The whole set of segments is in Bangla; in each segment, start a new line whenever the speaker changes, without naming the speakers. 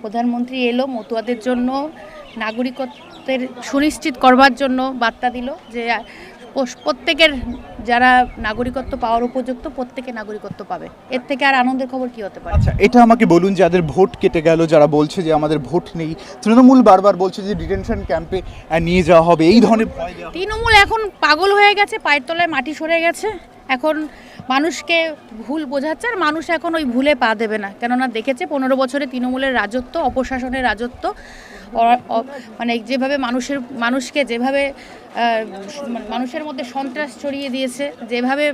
প্রধানমন্ত্রী এলো মতুয়াদের জন্য নাগরিকত্বের সুনিশ্চিত করবার জন্য বার্তা দিল যে প্রত্যেকের যারা নাগরিকত্ব পাওয়ার উপযুক্ত প্রত্যেকে নাগরিকত্ব পাবে। এর থেকে আর আনন্দের খবর কি হতে পারে?
আচ্ছা, এটা আমাকে বলুন, যাদের ভোট কেটে গেল, যারা বলছে যে আমাদের ভোট নেই, তৃণমূল বারবার বলছে যে ডিটেনশন ক্যাম্পে নিয়ে যাওয়া হবে, এই ধরনের
তৃণমূল এখন পাগল হয়ে গেছে, পায়ের তলায় মাটি সরে গেছে। এখন মানুষকে ভুল বোঝাচ্ছে, আর মানুষ এখন ওই ভুলে পা দেবে না। কেননা দেখেছে 15 বছরে তৃণমূলের রাজত্ব, অপশাসনের রাজত্ব, মানে যেভাবে মানুষকে যেভাবে মানুষের মধ্যে সন্ত্রাস ছড়িয়ে দিয়েছে, যেভাবে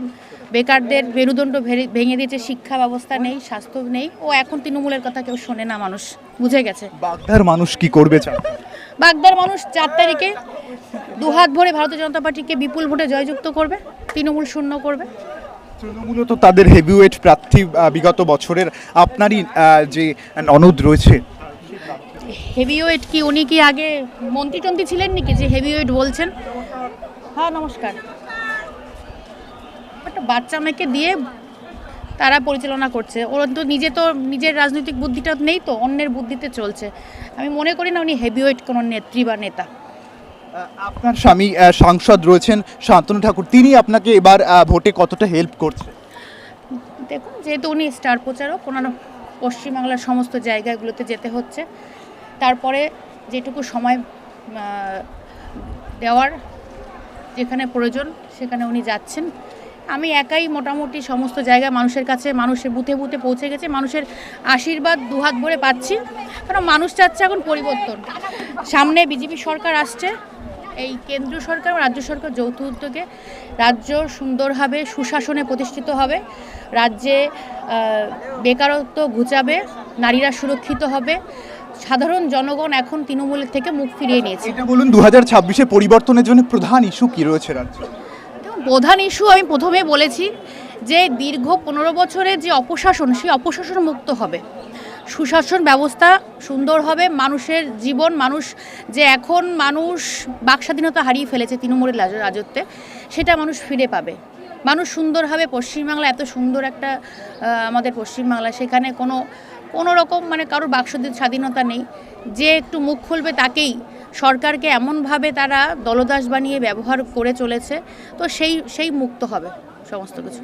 বেকারদের মেরুদণ্ড ভেঙে দিয়েছে, শিক্ষা ব্যবস্থা নেই, স্বাস্থ্য নেই। ও এখন তৃণমূলের কথা কেউ শোনে না, মানুষ বুঝে গেছে।
বাগদার মানুষ কি করবে চান?
বাগদার মানুষ 4 তারিখে দুহাত ভরে ভারতীয় জনতা পার্টিকে বিপুল ভোটে জয়যুক্ত করবে, তৃণমূল শূন্য করবে।
তৃণমূল তো তাদের হেভিওয়েট প্রার্থী বিগত বছরের, আপনারই যে ননদ রয়েছে।
হেভিওয়েট কি উনি কি আগে মন্ত্রী ছিলেন নাকি যে হেভিওয়েট বলছেন? হ্যাঁ, নমস্কার। একটা বাচ্চা মেয়েকে দিয়ে তারা পরিচালনা করছে। ওরা তো নিজের রাজনৈতিক বুদ্ধিটা নেই, তো অন্যের বুদ্ধিতে চলছে। আমি মনে করি না উনি হেভিওয়েট কোনো নেত্রী বা নেতা।
আপনার স্বামী সাংসদ রয়েছেন শান্তনু ঠাকুর, তিনি আপনাকে এবার ভোটে কতটা হেল্প করছে?
দেখুন, যেহেতু উনি স্টার প্রচারক, ওনার পশ্চিমবাংলার সমস্ত জায়গাগুলোতে যেতে হচ্ছে। তারপরে যেটুকু সময় দেওয়ার যেখানে প্রয়োজন সেখানে উনি যাচ্ছেন। আমি একাই মোটামুটি সমস্ত জায়গায় মানুষের কাছে, মানুষের বুথে বুথে পৌঁছে গেছে। মানুষের আশীর্বাদ দুহাত ভরে পাচ্ছি, কারণ মানুষ চাচ্ছে এখন পরিবর্তন। সামনে বিজেপি সরকার আসছে, এই কেন্দ্রীয় সরকার ও রাজ্য সরকার যৌথ উদ্যোগে রাজ্য সুন্দরভাবে সুশাসনে প্রতিষ্ঠিত হবে। রাজ্যে বেকারত্ব ঘুচাবে, নারীরা সুরক্ষিত হবে। সাধারণ জনগণ এখন তৃণমূলের থেকে মুখ ফিরিয়ে নিয়েছে।
এটা বলুন, 2026-এ পরিবর্তনের জন্য প্রধান ইস্যু কি রয়েছে রাজ্যে?
প্রধান ইস্যু আমি প্রথমে বলেছি যে দীর্ঘ 15 বছরের যে অপশাসন, সেই অপশাসন মুক্ত হবে, সুশাসন ব্যবস্থা সুন্দর হবে। মানুষের জীবন, এখন মানুষ বাকস্বাধীনতা হারিয়ে ফেলেছে তৃণমূলের রাজত্বে, সেটা মানুষ ফিরে পাবে। মানুষ সুন্দরভাবে, পশ্চিমবাংলা এত সুন্দর একটা আমাদের পশ্চিমবাংলা, সেখানে কোনো রকম মানে কারোর স্বাধীনতা নেই। যে একটু মুখ খুলবে তাকেই সরকারকে এমনভাবে তারা দলদাস বানিয়ে ব্যবহার করে চলেছে, তো সেই মুক্ত হবে সমস্ত কিছু।